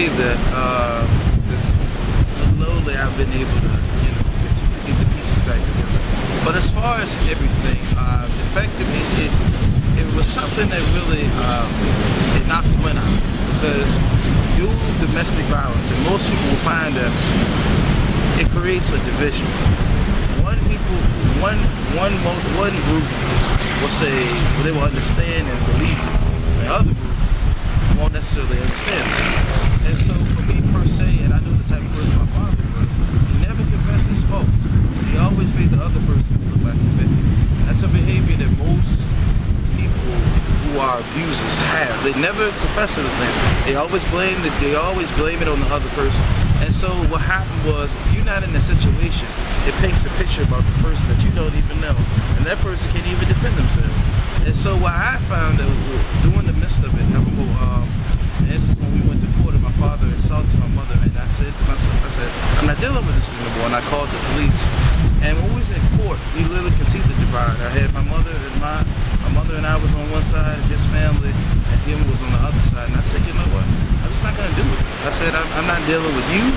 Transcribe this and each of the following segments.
say that this slowly I've been able to, get the pieces back together. But as far as everything, effective, it was something that really it knocked the wind out, because due to domestic violence, and most people will find that it creates a division. One group will say, well, they will understand and believe it. The other group won't necessarily understand it. And so for me per se, and I knew the type of person my father was, he never confessed his faults. He always made the other person look like the victim. That's a behavior that most people who are abusers have. They never confess to the things. They always blame it on the other person. And so what happened was, if you're not in a situation, it paints a picture about the person that you don't even know, and that person can't even defend themselves. And so what I found that during the midst of it, I remember this is when we went to court and my father assaulted my mother, and I said to myself, I'm not dealing with this anymore, and I called the police. And when we was in court, we literally could see the divide. I had my mother and I was on one side, his family, and him was on the other side. And I said, you know what? I'm just not gonna do this. I said, I'm not dealing with you,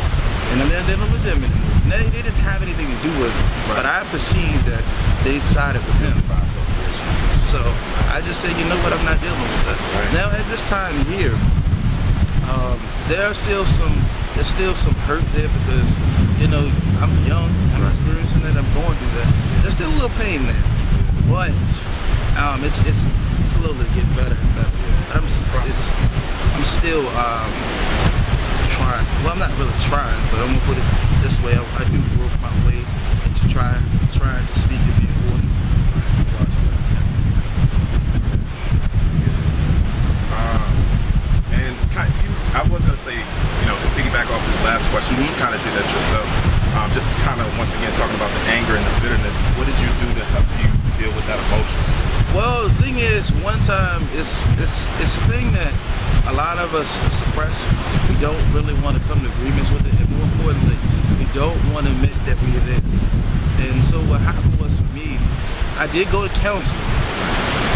and I'm not dealing with them anymore. They didn't have anything to do with it, but I perceived that they sided with him. So I just said, you know what? I'm not dealing with that. Now at this time here, there's still some hurt there, because I'm young, I'm experiencing that, I'm going through that. There's still a little pain there, but it's slowly getting better and better. I'm still trying. Well, I'm not really trying, but I'm gonna put it this way: I do work my way into trying to speak and be cordial. I was going to say, to piggyback off this last question, you kind of did that yourself. Just kind of, once again, talking about the anger and the bitterness, what did you do to help you deal with that emotion? Well, the thing is, one time, it's a thing that a lot of us suppress. We don't really want to come to agreements with it, and more importantly, we don't want to admit that we are there. And so what happened was, for me, I did go to counseling,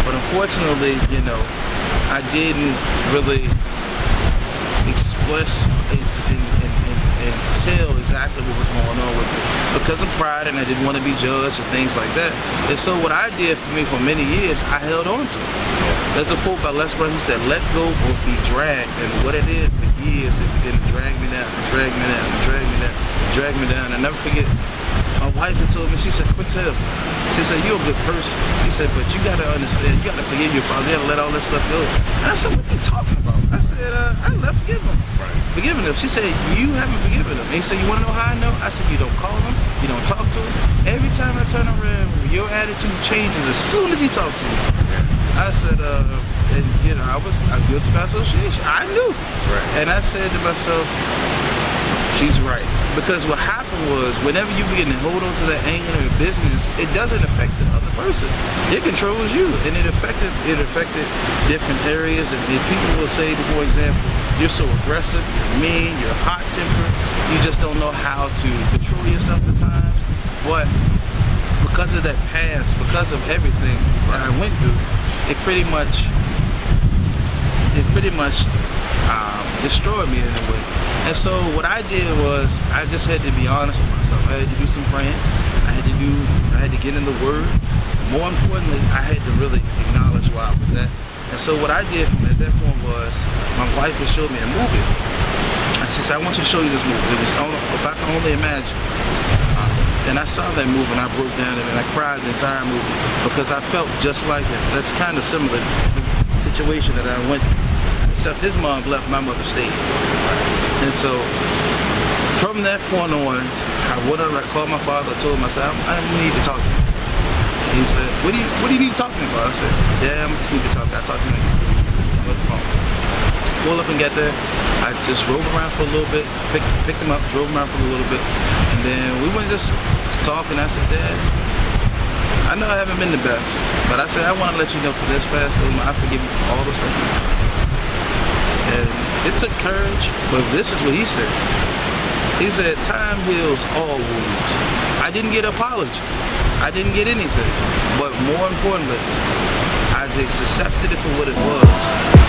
but unfortunately, I didn't really express and tell exactly what was going on with me, because of pride, and I didn't want to be judged and things like that. And so what I did for many years, I held on to it. There's a quote by Les Brown. He said, "Let go or be dragged." And what it did for years, it began to drag me down, and drag me down, and drag me down, and drag me down. I never forget, my wife had told me, she said, "Quentel," she said, "you're a good person." He said, "But you gotta understand, you gotta forgive your father. You gotta let all that stuff go." And I said, "What are you talking about?" I said, "I left forgive him." Forgiving him. She said, "You haven't forgiven him." And he said, "You want to know how I know?" I said, "You don't call him, you don't talk to him. Every time I turn around, your attitude changes as soon as he talked to me." I said, and I was guilty by association. I knew. And I said to myself, she's right. Because what happened was, whenever you begin to hold on to that anger in business, it doesn't affect the other person. It controls you, and it affected different areas. And people will say, for example, you're so aggressive, you're mean, you're hot-tempered, you just don't know how to control yourself at times. But because of that past, because of everything that I went through, it pretty much destroyed me in a way. And so what I did was, I just had to be honest with myself. I had to do some praying. I had to get in the Word. More importantly, I had to really acknowledge where I was at. And so what I did from at that point was, my wife had showed me a movie. And she said, "I want you to show you this movie. It was if I can only imagine." And I saw that movie, and I broke down and I cried the entire movie, because I felt just like it. That's kind of similar to the situation that I went through. Except his mom left, my mother stayed. And so from that point on, I called my father, I told him, I said, "I need to talk to you." And he said, what do you need to talk to me about? I said, "Yeah, I just need to talk. I talked to him on the phone." Pulled up and got there. I just drove around for a little bit, picked him up, drove around for a little bit, and then we went just talking. I said, "Dad, I know I haven't been the best, but I said, I want to let you know for this past, I forgive you for all the stuff." And it took courage, but this is what he said. He said, "Time heals all wounds." I didn't get an apology. I didn't get anything. But more importantly, I just accepted it for what it was.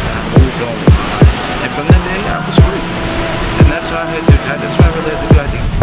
And I moved on with my life. And And from that day, I was free. And that's what I had to, that's what I really had to do.